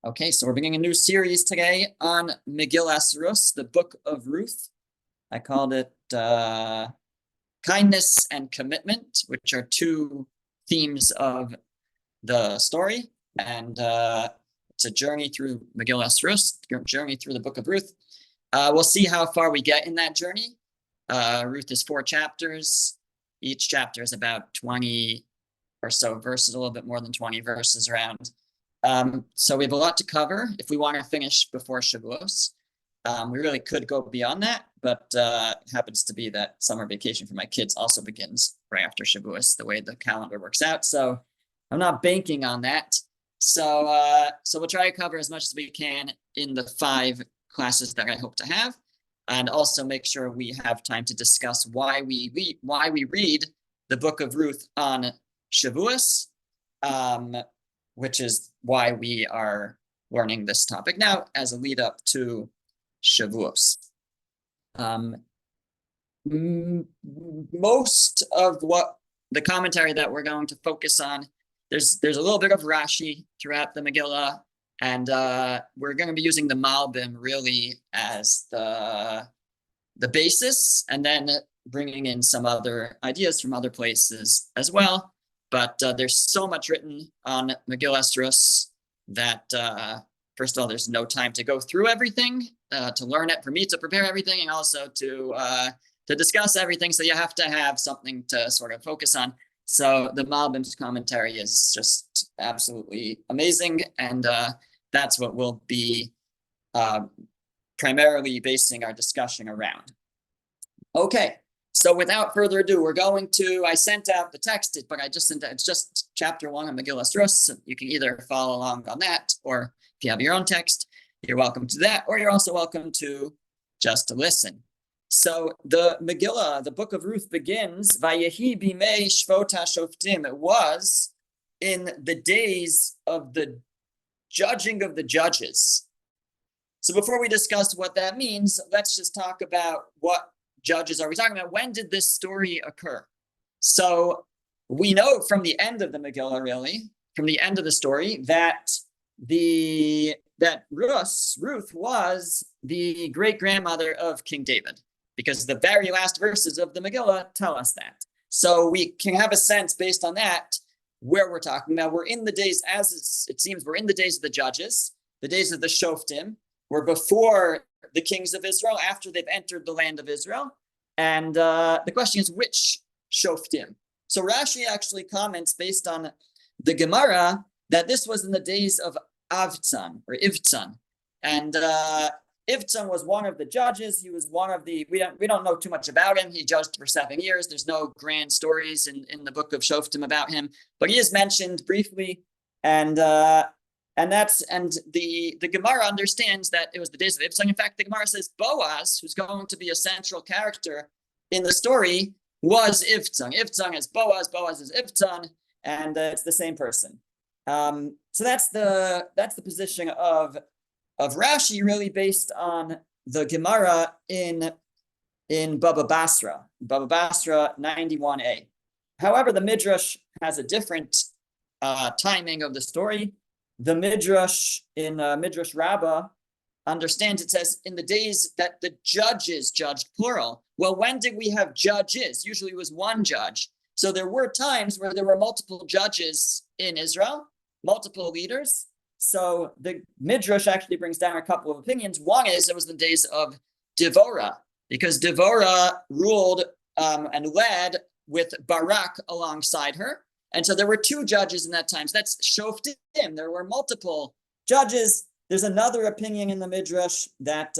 Okay, so we're beginning a new series today on Megillas Rus, the Book of Ruth. I called it Kindness and Commitment, which are two themes of the story. And it's a journey through Megillas Rus, journey through the Book of Ruth. We'll see how far we get in that journey. Ruth is 4 chapters. Each chapter is about 20 or so verses, a little bit more than 20 verses around. So we have a lot to cover if we want to finish before Shavuos. We really could go beyond that, but it happens to be that summer vacation for my kids also begins right after Shavuos, the way the calendar works out. So I'm not banking on that. So we'll try to cover as much as we can in the 5 classes that I hope to have, and also make sure we have time to discuss why we read the Book of Ruth on Shavuos. Which is why we are learning this topic now as a lead up to Shavuos. Most of what the commentary that we're going to focus on, there's a little bit of Rashi throughout the Megillah, and we're going to be using the Malbim really as the basis, and then bringing in some other ideas from other places as well. But there's so much written on Megillas Rus that, first of all, there's no time to go through everything, to learn it, for me to prepare everything, and also to discuss everything. So you have to have something to sort of focus on. So the Malbim's commentary is just absolutely amazing, and that's what we'll be primarily basing our discussion around. Okay. So without further ado, we're going to, I sent out the text, but I just sent out, it's just chapter 1 of Megillas Rus. So you can either follow along on that, or if you have your own text, you're welcome to that, or you're also welcome to just to listen. So the Megillah, the Book of Ruth begins, Vayehi bimei shvot hashoftim. It was in the days of the judging of the judges. So before we discuss what that means, let's just talk about what judges are we talking about? When did this story occur? So we know from the end of the Megillah, really, from the end of the story, that Ruth was the great-grandmother of King David, because the very last verses of the Megillah tell us that. So we can have a sense based on that where we're talking about. We're in the days, as it seems, we're in the days of the judges, the days of the Shoftim. We're before the kings of Israel, after they've entered the land of Israel. And the question is, which Shoftim? So Rashi actually comments based on the Gemara that this was in the days of Avtzan, or Ivtzan. And Ivtzan was one of the judges. He was one of the, we don't know too much about him. He judged for 7 years. There's no grand stories in the book of Shoftim about him, but he is mentioned briefly. And the Gemara understands that it was the days of Ivtzan. In fact, the Gemara says Boaz, who's going to be a central character in the story, was Ivtzan. Ivtzan is Boaz, Boaz is Ivtzan, and it's the same person. So that's the position of Rashi, really based on the Gemara in Baba Basra 91a. However, the Midrash has a different timing of the story. The Midrash in Midrash Rabbah understands, it says, in the days that the judges judged, plural. Well, when did we have judges? Usually it was one judge. So there were times where there were multiple judges in Israel, multiple leaders. So the Midrash actually brings down a couple of opinions. One is it was the days of Devorah, because Devorah ruled and led with Barak alongside her. And so there were 2 judges in that time. So that's Shoftim. There were multiple judges. There's another opinion in the Midrash that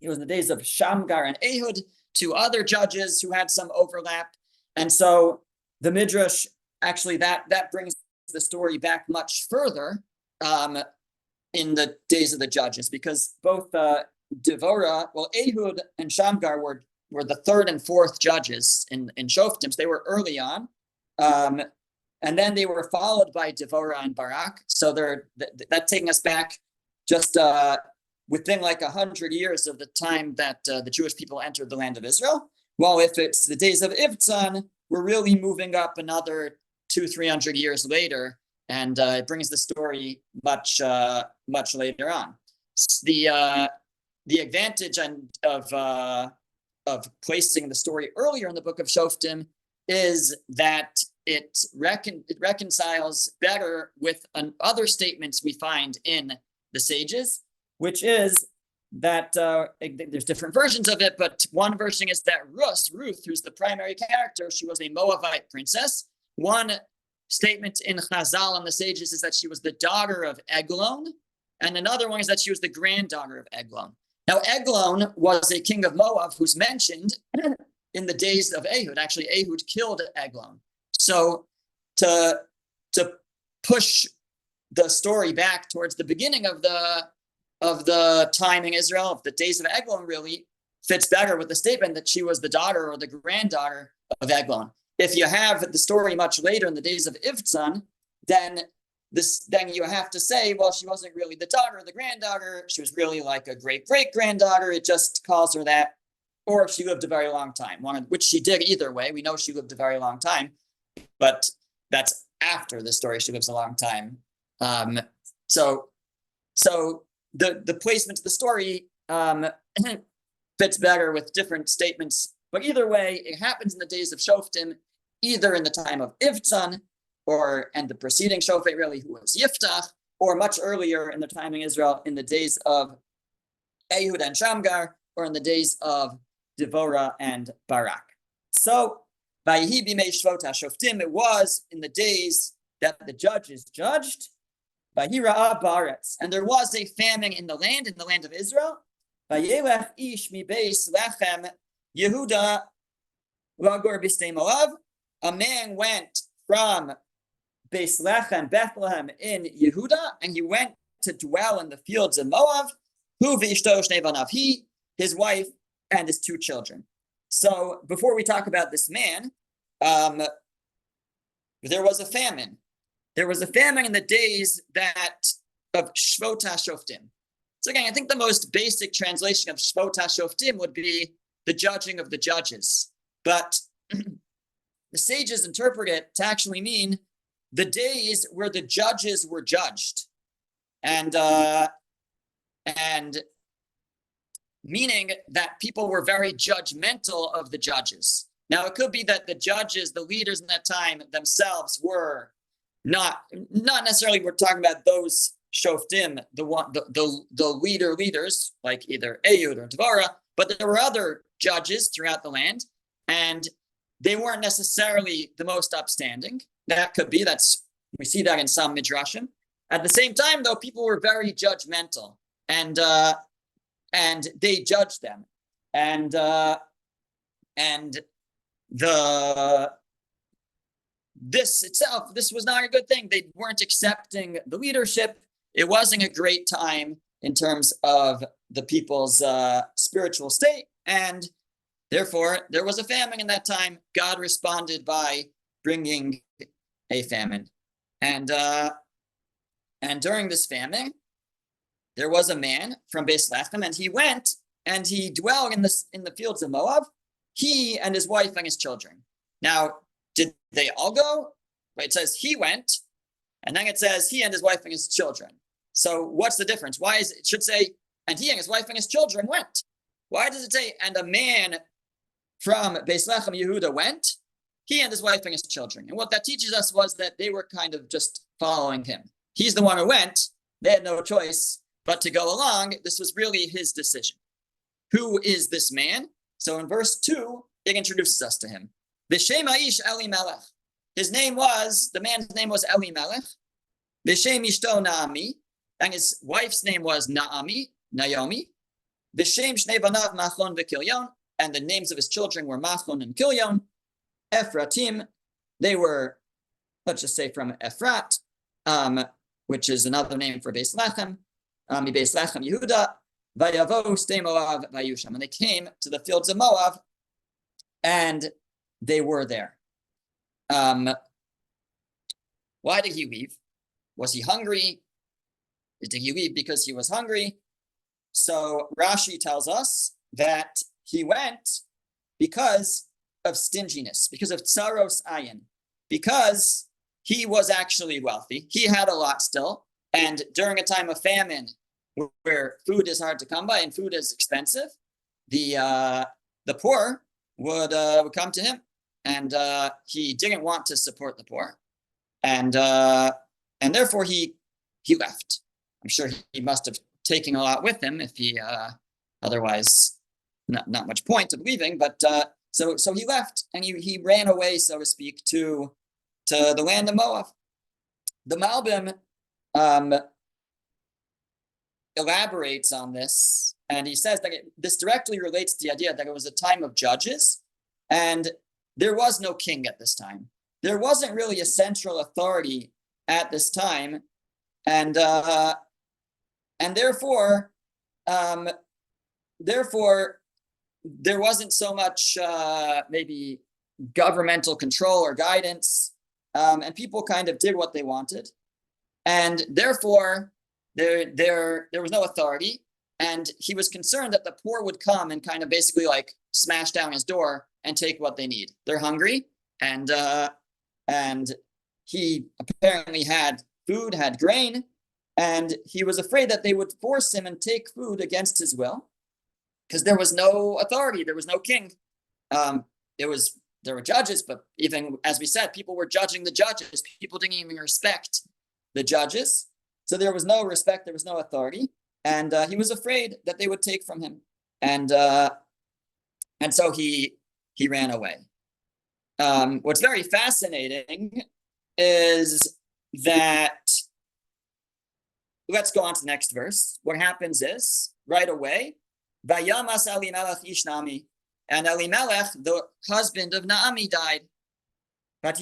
it was in the days of Shamgar and Ehud, 2 other judges who had some overlap. And so the Midrash, actually, that brings the story back much further in the days of the judges, because both Devorah, Ehud and Shamgar were the 3rd and 4th judges in Shoftim. So they were early on. And then they were followed by Devorah and Barak. So that's taking us back just within like 100 years of the time that the Jewish people entered the land of Israel. Well, if it's the days of Ivtzan, we're really moving up another 200-300 years later and it brings the story much later on. The advantage of placing the story earlier in the book of Shoftim is that it reconciles better with other statements we find in the sages, which is that there's different versions of it, but one version is that Ruth, who's the primary character, she was a Moabite princess. One statement in Chazal and the sages is that she was the daughter of Eglon, and another one is that she was the granddaughter of Eglon. Now, Eglon was a king of Moab who's mentioned in the days of Ehud. Actually, Ehud killed Eglon. So to push the story back towards the beginning of the time in Israel, of the days of Eglon, really fits better with the statement that she was the daughter or the granddaughter of Eglon. If you have the story much later in the days of Ivtzan, then you have to say, well, she wasn't really the daughter or the granddaughter. She was really like a great-great-granddaughter. It just calls her that. Or if she lived a very long time, which she did either way. We know she lived a very long time, but that's after the story. She lives a long time. So the placement of the story fits better with different statements. But either way, it happens in the days of Shoftim, either in the time of Ivtzan, and the preceding Shofet, really, who was Yiftach, or much earlier in the time in Israel, in the days of Ehud and Shamgar, or in the days of Devorah and Barak. So, Vayihi b'mei Shvot HaShoftim, it was in the days that the judges judged, Vayira'a ba'aretz, and there was a famine in the land of Israel. Vayelech ish mibeis lechem Yehuda lagor b'stei Moav. A man went from Beis Lechem, Bethlehem in Yehuda, and he went to dwell in the fields of Moab. Hu v'ishto shnei banav, he, his wife, and his two children. So before we talk about this man, there was a famine. There was a famine in the days of Shvot HaShoftim. So again, I think the most basic translation of Shvot HaShoftim would be the judging of the judges. But the sages interpret it to actually mean the days where the judges were judged, and meaning that people were very judgmental of the judges. Now, it could be that the judges, the leaders in that time themselves were not necessarily, we're talking about those Shoftim, the leaders, like either Ehud or Devorah, but there were other judges throughout the land, and they weren't necessarily the most upstanding. That could be, we see that in some midrashim. At the same time, though, people were very judgmental, and they judged them, and this was not a good thing. They weren't accepting the leadership. It wasn't a great time in terms of the people's spiritual state, and therefore there was a famine in that time. God responded by bringing a famine, and during this famine, there was a man from Beis Lechem, and he went and he dwelled in the fields of Moab, he and his wife and his children. Now, did they all go? Right, it says he went, and then it says he and his wife and his children. So what's the difference? Why it should say, and he and his wife and his children went? Why does it say, and a man from Beis Lechem Yehuda went, he and his wife and his children? And what that teaches us was that they were kind of just following him. He's the one who went. They had no choice but to go along. This was really his decision. Who is this man? So in verse 2, it introduces us to him. V'shem ha'ish Elimelech. The man's name was Elimelech. V'shem ishto Naomi. And his wife's name was Naomi. V'shem shnei banav Machlon v'Kilyon. And the names of his children were Machlon and Kilyon. Ephratim, they were, let's just say, from Ephrat, which is another name for Beis Lechem. Beis Lechem Yehuda. Vayavo stei Moav vayusham. And they came to the fields of Moab, and they were there. Why did he leave? Was he hungry? Did he leave because he was hungry? So Rashi tells us that he went because of stinginess, because of tsaros ayin, because he was actually wealthy. He had a lot still. And during a time of famine where food is hard to come by and food is expensive, the poor would come to him, and he didn't want to support the poor, and therefore he left. I'm sure he must have taken a lot with him if he otherwise not much point of leaving. But so he left, and he ran away, so to speak, to the land of Moab. The Malbim elaborates on this, and he says that this directly relates to the idea that it was a time of judges, and there was no king at this time. There wasn't really a central authority at this time, and therefore there wasn't so much maybe governmental control or guidance, and people kind of did what they wanted, and therefore there was no authority, and he was concerned that the poor would come and kind of basically like smash down his door and take what they need. They're hungry, and he apparently had food, had grain, and he was afraid that they would force him and take food against his will, because there was no authority, there was no king. There were judges, but even as we said, people were judging the judges. People didn't even respect the judges. So there was no respect, there was no authority, and he was afraid that they would take from him, and so he ran away. What's very fascinating is that, let's go on to the next verse. What happens is, right away, Vayamas Elimelech ish Naomi, and Elimelech, the husband of Naomi, died. And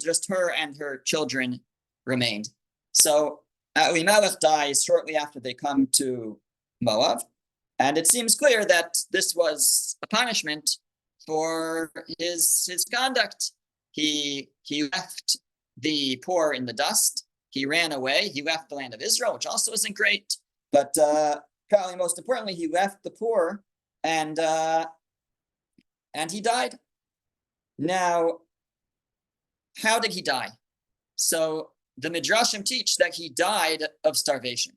just her and her children remained. So Elimelech dies shortly after they come to Moab, and it seems clear that this was a punishment for his conduct. He left the poor in the dust. He ran away. He left the land of Israel, which also isn't great. But probably most importantly, he left the poor, and he died. Now, how did he die? So the Midrashim teach that he died of starvation.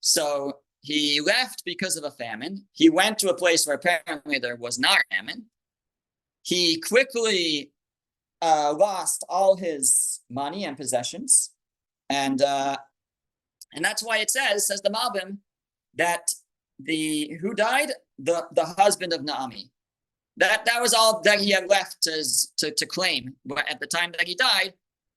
So he left because of a famine. He went to a place where apparently there was not a famine. He quickly lost all his money and possessions, and that's why it says the Malbim, that who died? The husband of Naomi. That was all that he had left to claim. But at the time that he died,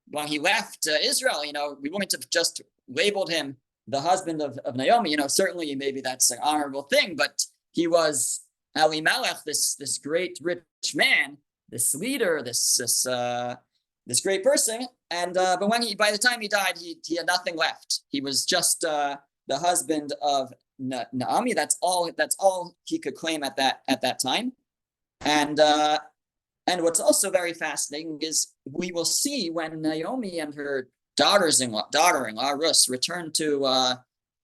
when he left Israel, we wouldn't have just labeled him the husband of Naomi. Certainly maybe that's an honorable thing, but he was Elimelech, this great rich man, this leader, this great person. And but by the time he died, he had nothing left. He was just the husband of Naomi. That's all he could claim at that time. And what's also very fascinating is we will see when Naomi and her daughter-in-law Ruth return to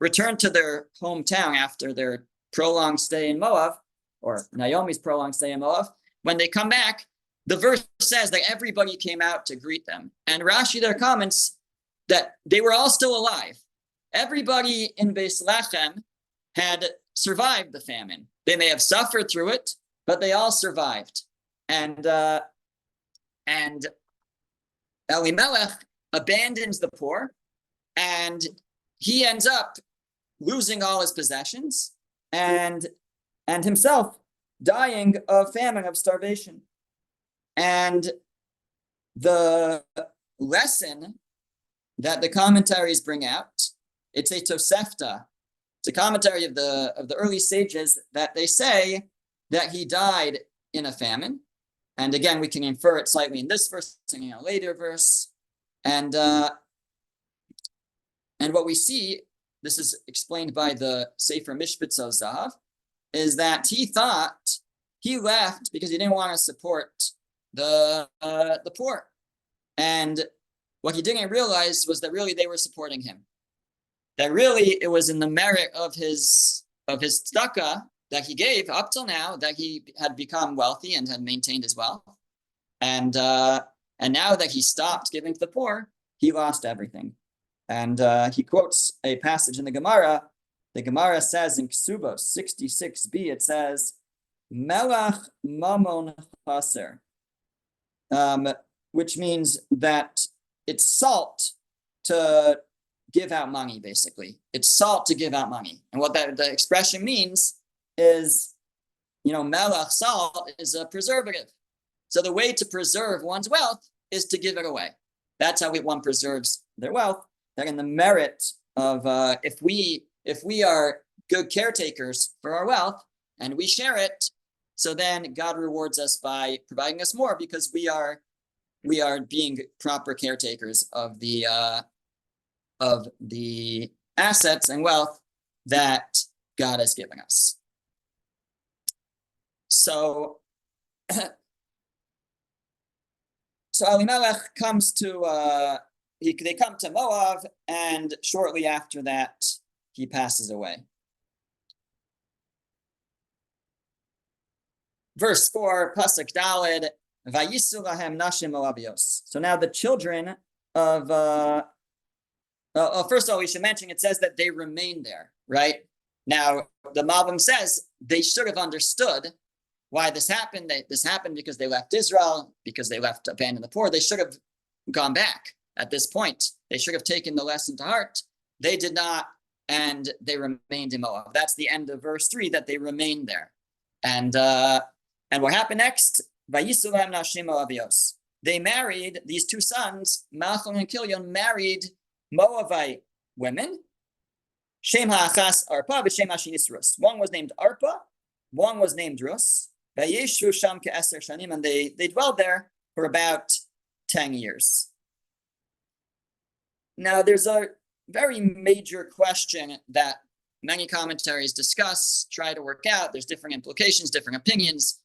their hometown after their prolonged stay in Moab, or Naomi's prolonged stay in Moab. When they come back, the verse says that everybody came out to greet them. And Rashi there comments that they were all still alive. Everybody in Beis Lechem had survived the famine. They may have suffered through it, but they all survived. And Elimelech abandons the poor, and he ends up losing all his possessions and himself dying of famine, of starvation. And the lesson that the commentaries bring out, it's a Tosefta. It's a commentary of the early sages, that they say that he died in a famine. And again, we can infer it slightly in this verse and in a later verse. And what we see, this is explained by the Sefer Mishpatzot Zahav, is that he thought he left because he didn't want to support the poor. And what he didn't realize was that really they were supporting him. That really it was in the merit of his tzedakah that he gave up till now that he had become wealthy and had maintained his wealth. And And now that he stopped giving to the poor, he lost everything. And he quotes a passage in the Gemara. The Gemara says in Ksubos 66b, it says, Melach mamon chaser, which means that it's salt to give out money, basically. It's salt to give out money. And what the expression means is, melach, salt, is a preservative. So the way to preserve one's wealth is to give it away. That's how one preserves their wealth. That in the merit of if we are good caretakers for our wealth and we share it, so then God rewards us by providing us more because we are being proper caretakers of the assets and wealth that God has given us. So Elimelech comes to they come to Moab, and shortly after that, he passes away. Verse 4, Pasuk Daled, Vayisu lahem nashim Moabios. So now the children of, first of all, we should mention, it says that they remained there, right? Now, the Malbim says they should have understood why this happened. This happened because they left Israel, because they left abandoned the poor. They should have gone back at this point. They should have taken the lesson to heart. They did not, and they remained in Moab. That's the end of verse 3, that they remained there. And what happened next? Vayisulam nashim Moabios. They married, these two sons, Machlon and Kilion, married Moabite women. Shem ha'achas Arpa v'shem ha'shnis Rus. One was named Arpa, one was named Rus. Vayeshu sham ke'eser shanim, and they dwelled there for about 10 years. Now, there's a very major question that many commentaries discuss, try to work out. There's different implications, different opinions,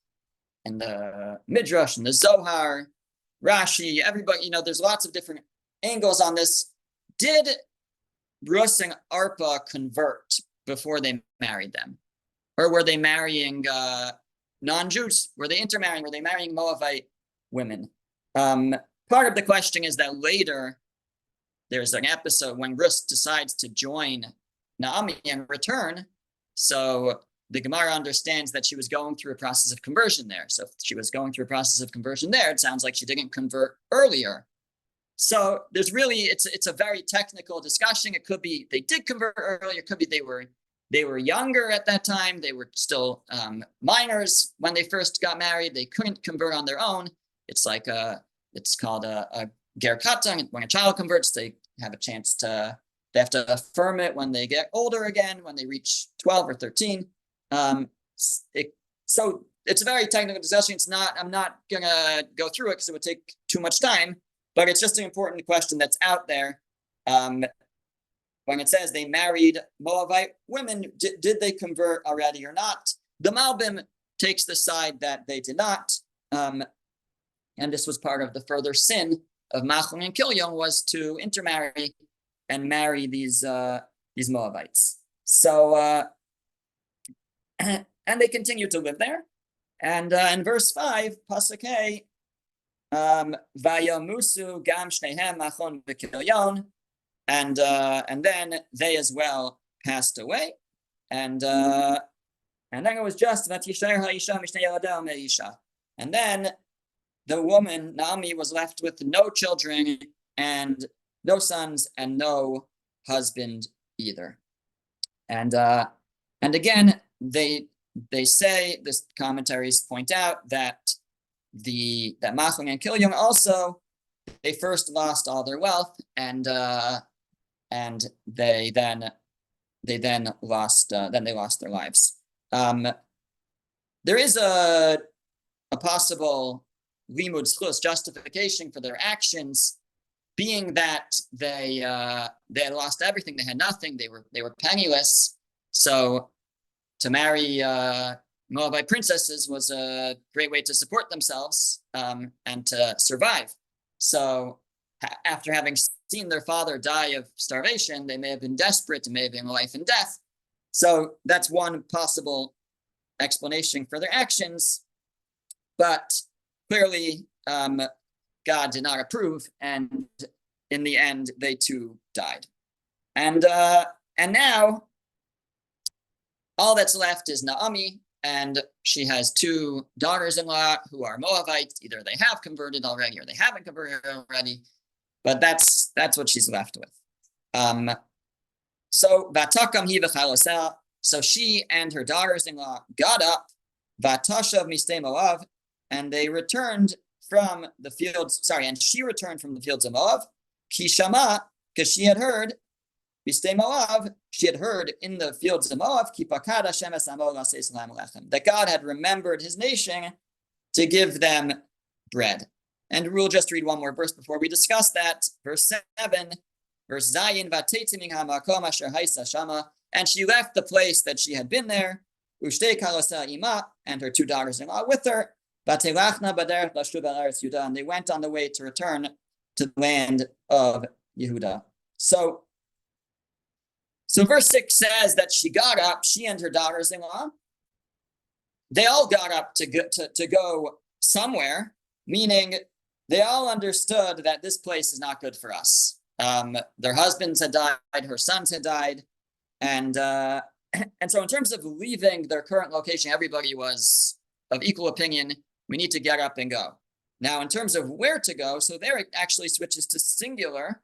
and the Midrash and the Zohar, Rashi, everybody, there's lots of different angles on this. Did Rus and Arpa convert before they married them? Or were they marrying non-Jews? Were they intermarrying? Were they marrying Moabite women? Part of the question is that later, there's an episode when Rus decides to join Naomi and return. So the Gemara understands that she was going through a process of conversion there. So if she was going through a process of conversion there, it sounds like she didn't convert earlier. So there's really, it's a very technical discussion. It could be they did convert earlier. It could be they were younger at that time. They were still minors when they first got married. They couldn't convert on their own. It's like it's called a ger katan. When a child converts, they have a chance to, they have to affirm it when they get older again, when they reach 12 or 13. So it's a very technical discussion. I'm not gonna go through it because it would take too much time, but it's just an important question that's out there. When it says they married Moabite women, did they convert already or not? The Malbim takes the side that they did not. And this was part of the further sin of Machlon and Kilion, was to intermarry and marry these Moabites. So, and they continued to live there. And in verse 5, Pasuk Hey, Vayamusu gam shnehem Machlon v'Kilion, and then they as well passed away. And then it was just Vatishair ha'isha mishnei yaladel me'isha. And then the woman, Naomi, was left with no children and no sons and no husband either. And again, they say, this commentaries point out that Machlon and Kilion also, they first lost all their wealth, and they lost their lives. There is a possible limud zchus, justification for their actions, being that they had lost everything, they had nothing, they were penniless. So to marry Moabite princesses was a great way to support themselves and to survive. So after having seen their father die of starvation, they may have been desperate, it may have been life and death. So that's one possible explanation for their actions. But clearly, God did not approve, and in the end, they too died. And now all that's left is Naomi, and she has two daughters-in-law who are Moavites. Either they have converted already or they haven't converted already, but that's what she's left with. So Vatakam hi v'chalosel. So she and her daughters-in-law got up, Vatashav mistei Moav, and they returned from the fields. Sorry, and she returned from the fields of Moab. Ki shama, because she had heard. Mistei Moav, she had heard in the fields of Moab, that God had remembered his nation to give them bread. And we'll just read one more verse before we discuss that. Verse 7, verse Zayin, and she left the place that she had been there, and her two daughters-in-law with her, and they went on the way to return to the land of Yehuda. So verse 6 says that she got up, she and her daughters-in-law, they all got up to go somewhere, meaning they all understood that this place is not good for us. Their husbands had died, her sons had died, and so in terms of leaving their current location, everybody was of equal opinion, we need to get up and go. Now, in terms of where to go, so there it actually switches to singular,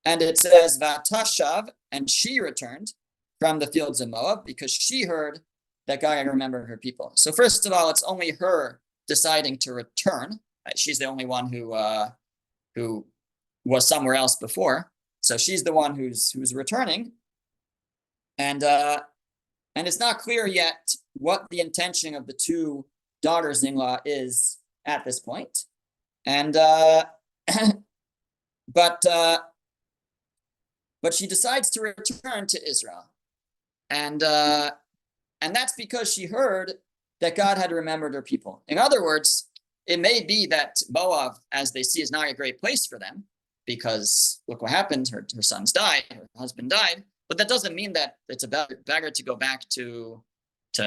and it says Vatashav, and she returned from the fields of Moab because she heard that God had remembered her people. So first of all, it's only her deciding to return. She's the only one who was somewhere else before. So she's the one who's returning. And it's not clear yet what the intention of the two daughters-in-law is at this point. And but she decides to return to Israel. And that's because she heard that God had remembered her people. In other words, it may be that Moab, as they see, is not a great place for them, because look what happened, her sons died, her husband died, but that doesn't mean that it's better to go back to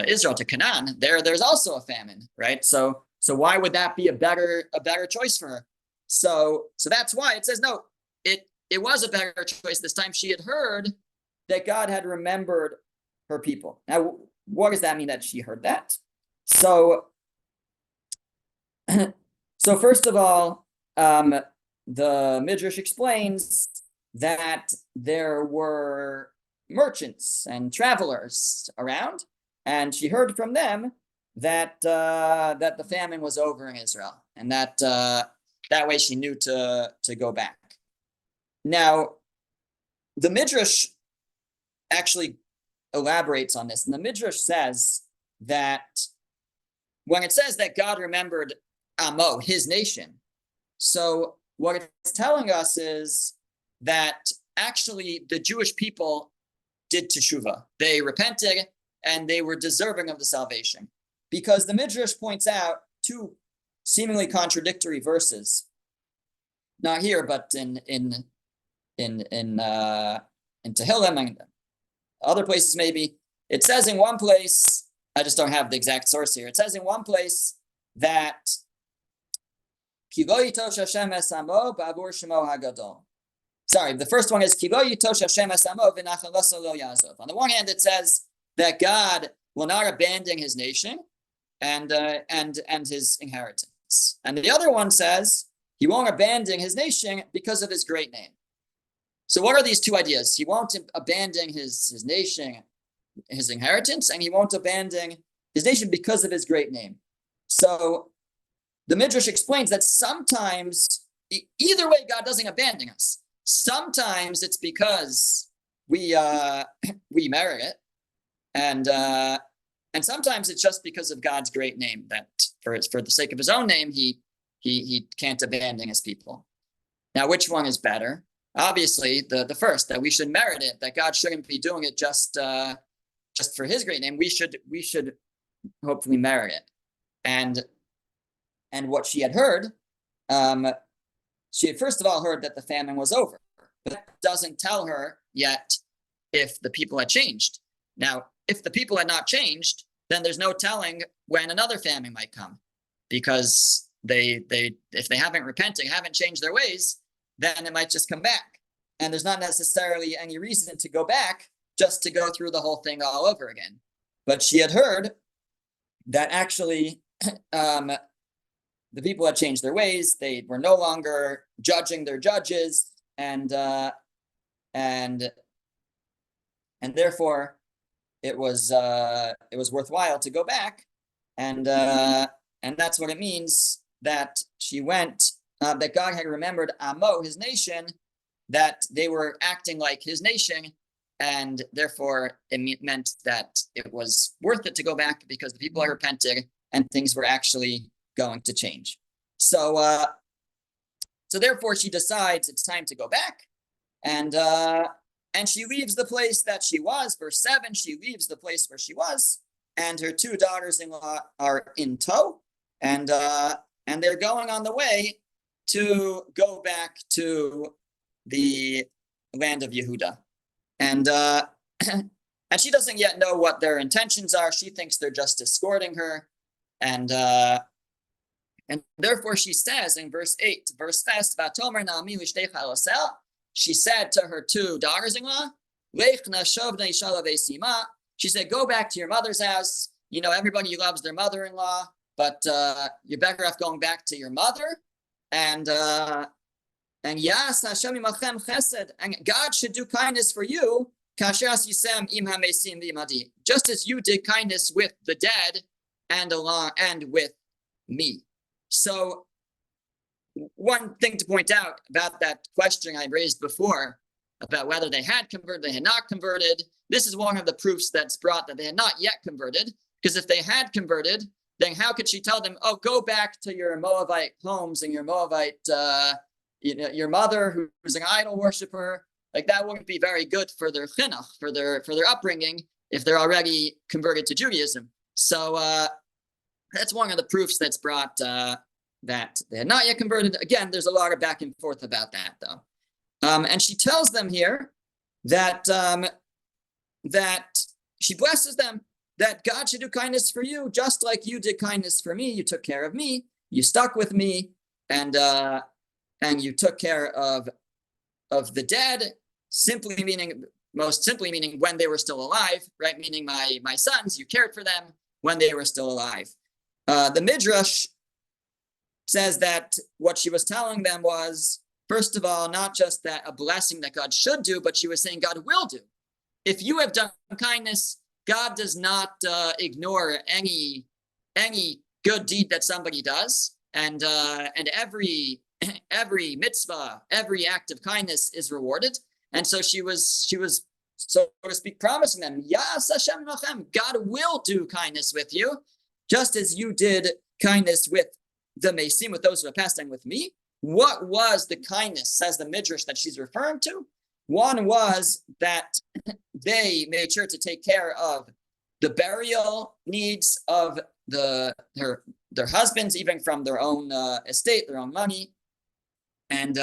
Israel, to Canaan. There's also a famine, right? So why would that be a better choice for her? So that's why it says no, it was a better choice this time. She had heard that God had remembered her people. Now, what does that mean that she heard that? So first of all, the Midrash explains that there were merchants and travelers around, and she heard from them that the famine was over in Israel, and that way she knew to go back. Now, the Midrash actually elaborates on this, and the Midrash says that when it says that God remembered Amo, his nation, so what it's telling us is that actually the Jewish people did teshuvah. They repented and they were deserving of the salvation, because the Midrash points out two seemingly contradictory verses, not here, but in Tehillim and other places maybe. It says in one place, I just don't have the exact source here. It says in one place that Sorry, the first one is on the one hand, it says that God will not abandon his nation and his inheritance. And the other one says he won't abandon his nation because of his great name. So what are these two ideas? He won't abandon his nation, his inheritance, and he won't abandon his nation because of his great name. So the Midrash explains that sometimes, either way, God doesn't abandon us. Sometimes it's because we merit it, and sometimes it's just because of God's great name, that for the sake of his own name, he can't abandon his people. Now, which one is better? Obviously, the first, that we should merit it, that God shouldn't be doing it just for his great name. We should hopefully merit it. And what she had heard, she had first of all heard that the famine was over, but that doesn't tell her yet if the people had changed. Now, if the people had not changed, then there's no telling when another famine might come, because if they haven't repented, haven't changed their ways, then it might just come back. And there's not necessarily any reason to go back just to go through the whole thing all over again. But she had heard that actually the people had changed their ways. They were no longer judging their judges, and therefore it was worthwhile to go back, and that's what it means that she went. That God had remembered Amo, his nation, that they were acting like his nation, and therefore it meant that it was worth it to go back because the people had repented and things were actually going to change. So therefore she decides it's time to go back, and she leaves the place that she was. Verse 7, she leaves the place where she was, and her two daughters-in-law are in tow, and they're going on the way to go back to the land of Yehuda. And she doesn't yet know what their intentions are. She thinks they're just escorting her. And therefore she says in verse 8, verse fast, Vatomer Naomi lishteicha elosel, she said to her two daughters-in-law, Lech nashovna ishala ve'sima, she said, go back to your mother's house. You know, everybody loves their mother-in-law, but you're better off going back to your mother. And Yas Hashem imachem chesed, and God should do kindness for you, kasheras yisem im hamesim v'imadi, just as you did kindness with the dead and with me. So one thing to point out about that question I raised before about whether they had converted, they had not converted, this is one of the proofs that's brought that they had not yet converted, because if they had converted, then how could she tell them, oh, go back to your Moabite homes and your Moabite, your mother who's an idol worshiper? Like, that wouldn't be very good for their chinuch, for their upbringing, if they're already converted to Judaism. So that's one of the proofs that's brought that they had not yet converted. Again, there's a lot of back and forth about that, though. And she tells them here that she blesses them, that God should do kindness for you, just like you did kindness for me. You took care of me, you stuck with me, and you took care of the dead, most simply meaning when they were still alive, right? Meaning my sons, you cared for them when they were still alive. The Midrash says that what she was telling them was, first of all, not just that a blessing that God should do, but she was saying God will do. If you have done kindness, God does not ignore any good deed that somebody does, and every mitzvah, every act of kindness is rewarded. And so she was, so to speak, promising them, Yas Hashem Lachem, God will do kindness with you, just as you did kindness with the Mesim, with those who have passed on with me. What was the kindness, says the Midrash, that she's referring to? One was that they made sure to take care of the burial needs of their husbands, even from their own estate, their own money, and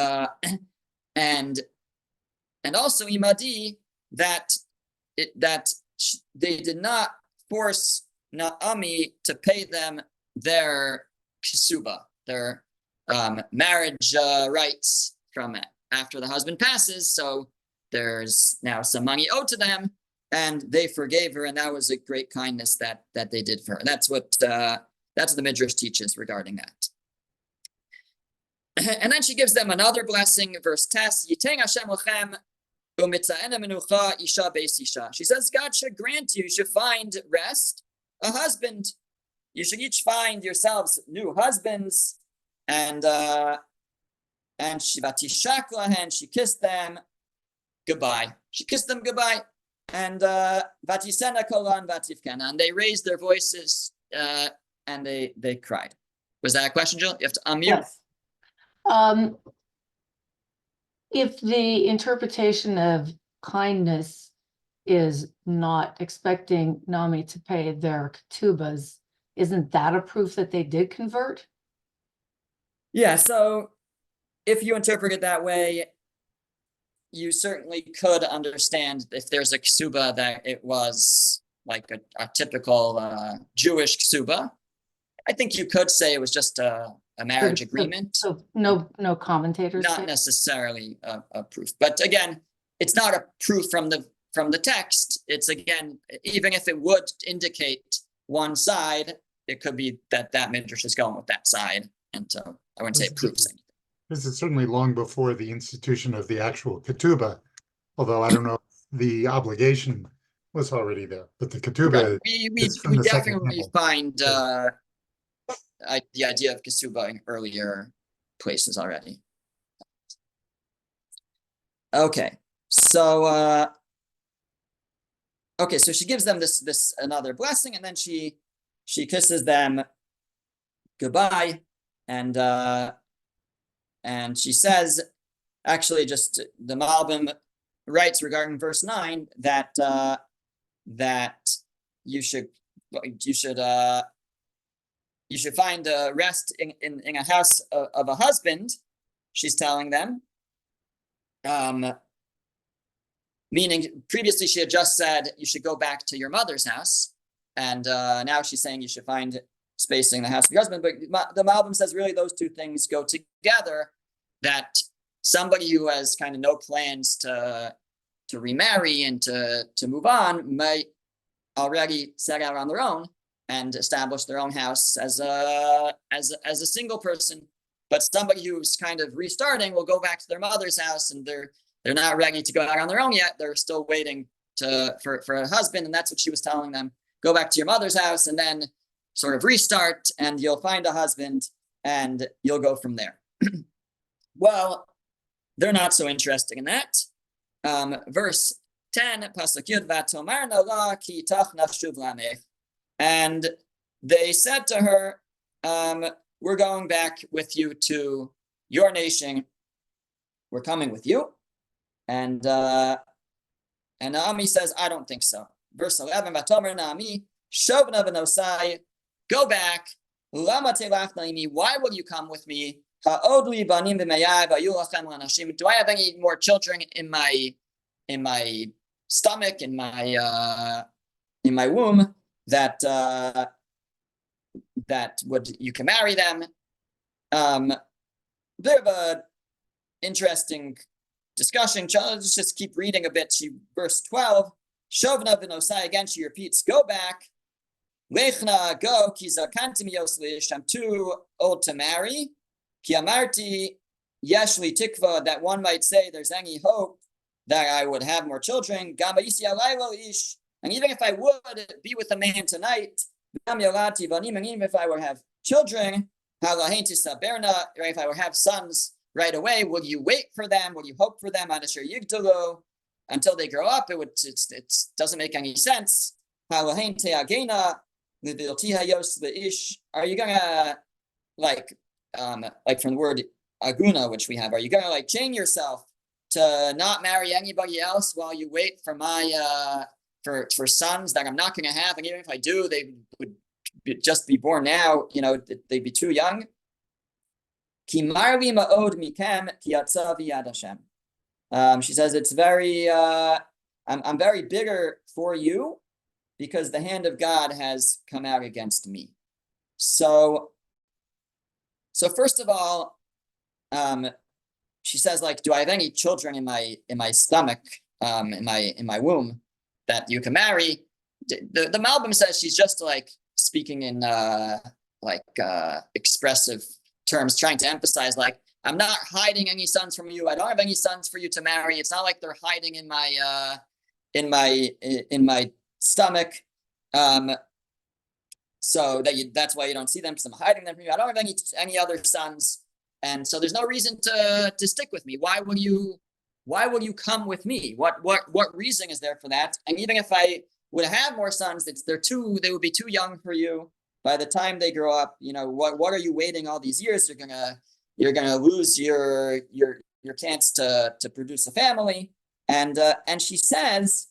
also imadi, that they did not force Naomi to pay them their ksuba, their marriage rights from after the husband passes. So there's now some money owed to them, and they forgave her, and that was a great kindness that they did for her. That's what the Midrash teaches regarding that. And then she gives them another blessing, verse 10, Yiteng Hashem lachem u'mitza'ena menucha isha beis isha. She says, God should grant you should find rest, a husband. You should each find yourselves new husbands. And she vatishak lahen, she kissed them goodbye. She kissed them goodbye. And vatisena kolan vatifkena, and they raised their voices and they cried. Was that a question, Jill? You have to unmute. Yes. If the interpretation of kindness is not expecting Naomi to pay their ketubas, isn't that a proof that they did convert? Yeah, so if you interpret it that way, you certainly could understand if there's a ksuba that it was like a typical Jewish ksuba. I think you could say it was just a marriage agreement, So no commentators. not say? necessarily a proof. But again, it's not a proof from the text. It's again, even if it would indicate one side, it could be that midrash is going with that side, and so I wouldn't say it proves anything. This is certainly long before the institution of the actual ketubah, although I don't know if the obligation was already there, but the ketubah Right. is from We the Second definitely Temple. find the idea of ketubah in earlier places already. Okay, so okay, so she gives them this another blessing, and then she kisses them goodbye, and she says, actually, just the Malbim writes regarding verse 9 that that you should find rest in a house of a husband. She's telling them, meaning previously she had just said you should go back to your mother's house, and now she's saying you should find space in the house of your husband. But the Malbim says really those two things go together, that somebody who has kind of no plans to remarry and to move on might already set out on their own and establish their own house as a single person. But somebody who's kind of restarting will go back to their mother's house, and they're not ready to go out on their own yet. They're still waiting for a husband, and that's what she was telling them. Go back to your mother's house and then sort of restart, and you'll find a husband, and you'll go from there. Well, they're not so interested in that. Verse 10, Pasuk Yud, Vatomarna la ki tach nachshuv lamech. And they said to her, we're going back with you to your nation. We're coming with you. And Naomi says, I don't think so. Verse 11, Vatomer Naomi, Shovna v'nosai, go back. Lama telach naimi, why will you come with me? Ha'odli banim b'mayai v'ayulachem lanashim. Do I have any more children in my stomach, in my womb, that you can marry them? Bit of a interesting discussion. Let's just keep reading a bit. Verse 12, Shovna v'nosai, again she repeats, go back. Lechna, go, ki zakantim yoslish, I'm too old to marry. Ki amarti, yeshli tikva, that one might say there's any hope that I would have more children. Gama isi alayla ish, and even if I would be with a man tonight, gam yalati banim, and even if I would have children, halahenti saberna, if I would have sons right away, will you wait for them? Will you hope for them? Adasher yigdalu, until they grow up? It doesn't make any sense. Halahenti agena. Are you gonna like from the word aguna, which we have, are you gonna like chain yourself to not marry anybody else while you wait for my for sons that I'm not gonna have? And even if I do, they would just be born now, they'd be too young. She says it's very I'm very bitter for you, because the hand of God has come out against me. So first of all, she says, like, do I have any children in my stomach, in my womb that you can marry? The Malbim says she's just like speaking in expressive terms, trying to emphasize, like, I'm not hiding any sons from you. I don't have any sons for you to marry. It's not like they're hiding in my stomach, so that's why you don't see them, because I'm hiding them from you. I don't have any other sons, and so there's no reason to stick with me. Why will you come with me? What reason is there for that? And even if I would have more sons, they would be too young for you. By the time they grow up, what are you waiting all these years? You're gonna lose your chance to produce a family. And she says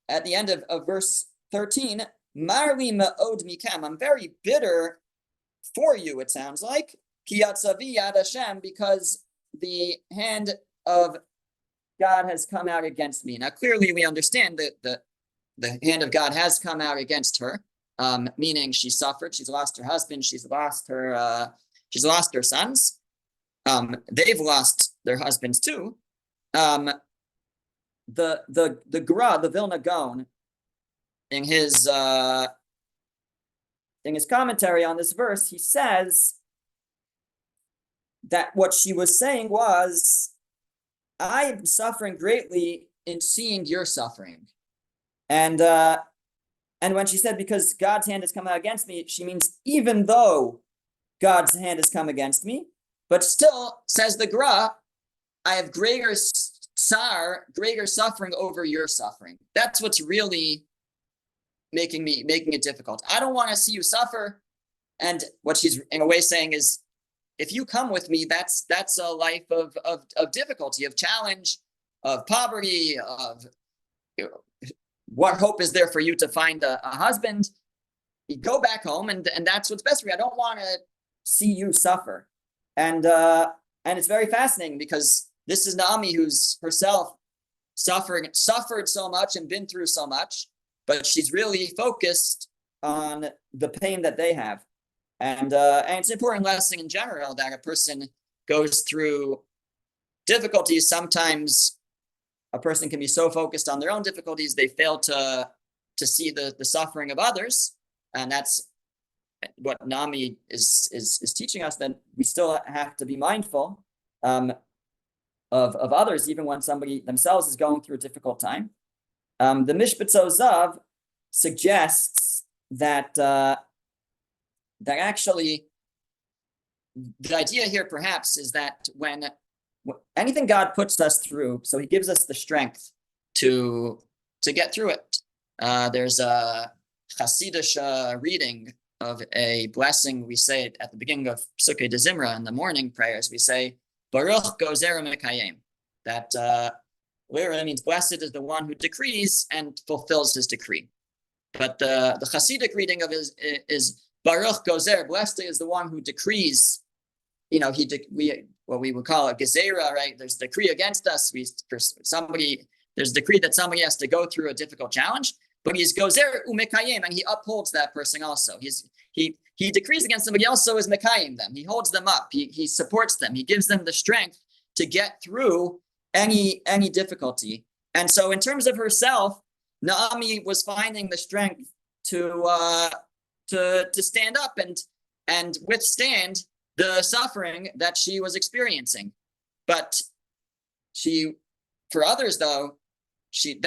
at the end of verse 13, Marli ma'od mikam, I'm very bitter for you, it sounds like, ki yatzavi yad Hashem, because the hand of God has come out against me. Now, clearly we understand that the hand of God has come out against her. meaning she suffered. She's lost her husband. She's lost her sons. They've lost their husbands too. The Gra, the Vilna Gaon, in his commentary on this verse, he says that what she was saying was, I am suffering greatly in seeing your suffering. And when she said, because God's hand has come out against me, she means even though God's hand has come against me, but still, says the Gra, I have greater suffering over your suffering. That's what's really making it difficult. I don't want to see you suffer. And what she's in a way saying is, if you come with me, that's a life of difficulty, of challenge, of poverty, of what hope is there for you to find a husband? You go back home, and that's what's best for you. I don't want to see you suffer. And it's very fascinating, because this is Naomi, who's herself suffered so much and been through so much, but she's really focused on the pain that they have. And it's an important lesson in general that a person goes through difficulties. Sometimes a person can be so focused on their own difficulties, they fail to see the suffering of others. And that's what Naomi is teaching us, that we still have to be mindful of others, even when somebody themselves is going through a difficult time. The Mishpat Zav suggests that actually the idea here perhaps is that when anything God puts us through, so he gives us the strength to get through it. There's a Hasidic reading of a blessing we say at the beginning of Sukkot de Zimra in the morning prayers. We say, Baruch Gozer Mekayem. That literally means blessed is the one who decrees and fulfills his decree. But the Hasidic reading of it is Baruch Gozer. Blessed is the one who decrees. What we would call a gezerah, right? There's a decree against us. There's a decree that somebody has to go through a difficult challenge, but he's gozer umekayim, and he upholds that person also. He decrees against somebody else, so is mekayim them. He holds them up. He supports them. He gives them the strength to get through any difficulty. And so, in terms of herself, Naomi was finding the strength to stand up and withstand the suffering that she was experiencing. But for others though, she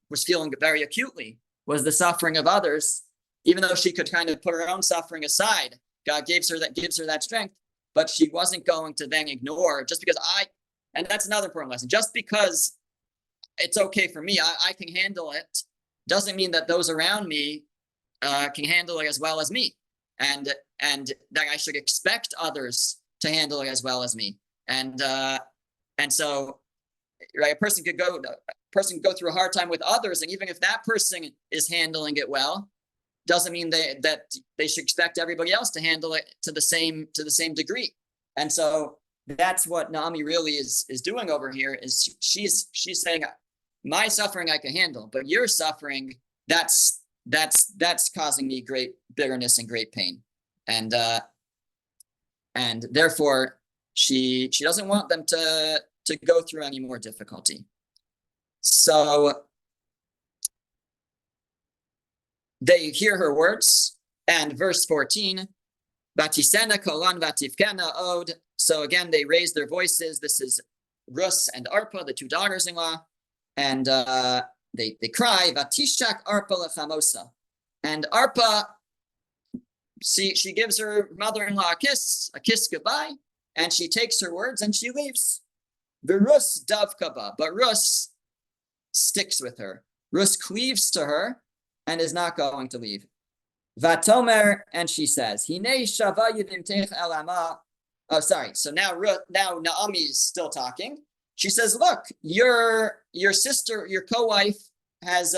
was feeling very acutely was the suffering of others, even though she could kind of put her own suffering aside. God gives her that strength, but she wasn't going to then ignore, just because and that's another important lesson, just because it's okay for me, I can handle it, doesn't mean that those around me can handle it as well as me. And that I should expect others to handle it as well as me. And so, right, a person could go through a hard time with others, and even if that person is handling it well, doesn't mean that they should expect everybody else to handle it to the same degree. And so that's what Naomi really is doing over here. Is she's saying, my suffering I can handle, but your suffering, that's causing me great bitterness and great pain. And therefore she doesn't want them to go through any more difficulty. So they hear her words, and verse 14, Vatisena kolan vatifkena od. So again, they raise their voices. This is Rus and Arpa, the two daughters-in-law, and they cry, Vatishak Arpa lechamosa. And Arpa, she gives her mother-in-law a kiss goodbye, and she takes her words and she leaves. The Rus davkaba, but Rus sticks with her. Rus cleaves to her and is not going to leave. Vatomer, and she says, Hine shava yidimtech elama. Oh, sorry. So now Naomi is still talking. She says, look, your sister, your co-wife has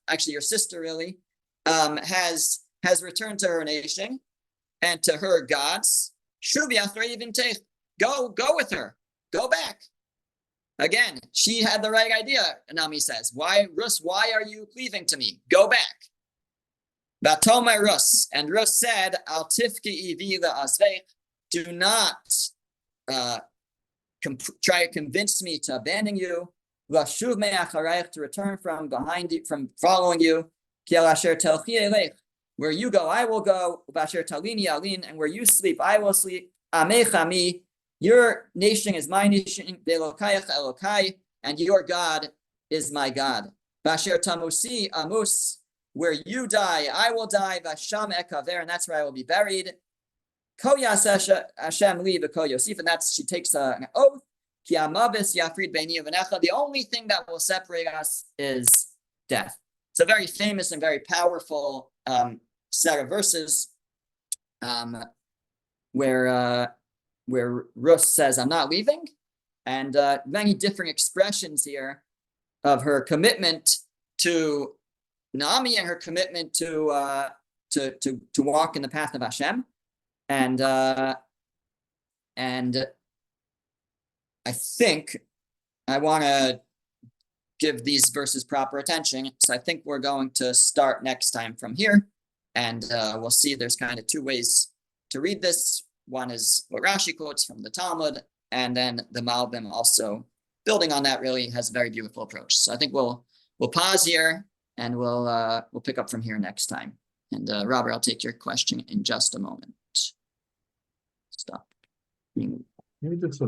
actually your sister really has returned to her nation and to her gods. Go with her. Go back. Again, she had the right idea, Naomi says. Why, Rus, why are you cleaving to me? Go back. Vatoma Rus, and Rus said, Al tifki ivi la'azvech, do not try to convince me to abandon you. Lashuv me'acharayich, to return from behind you, from following you. Ki al asher telchi elech, where you go, I will go. V'asher talini alin, and where you sleep, I will sleep. Amech ami, your nation is my nation. Ve'elokayach elokai, and your God is my God. V'asher tamusi amus, where you die, I will die. V'asham ekaver, and that's where I will be buried. Ko yaseh Hashem li v'ko Yosef, and that's, she takes an oath. Ki amavis yafrid beini uvenecha. The only thing that will separate us is death. It's a very famous and very powerful set of verses where Ruth says, "I'm not leaving," and many different expressions here of her commitment to Naomi and her commitment to walk in the path of Hashem. And I think I want to give these verses proper attention. So I think we're going to start next time from here. And we'll see there's kind of two ways to read this. One is what Rashi quotes from the Talmud, and then the Malbim also, building on that, really has a very beautiful approach. So I think we'll pause here, and we'll pick up from here next time. And Robert, I'll take your question in just a moment. Stop. Maybe just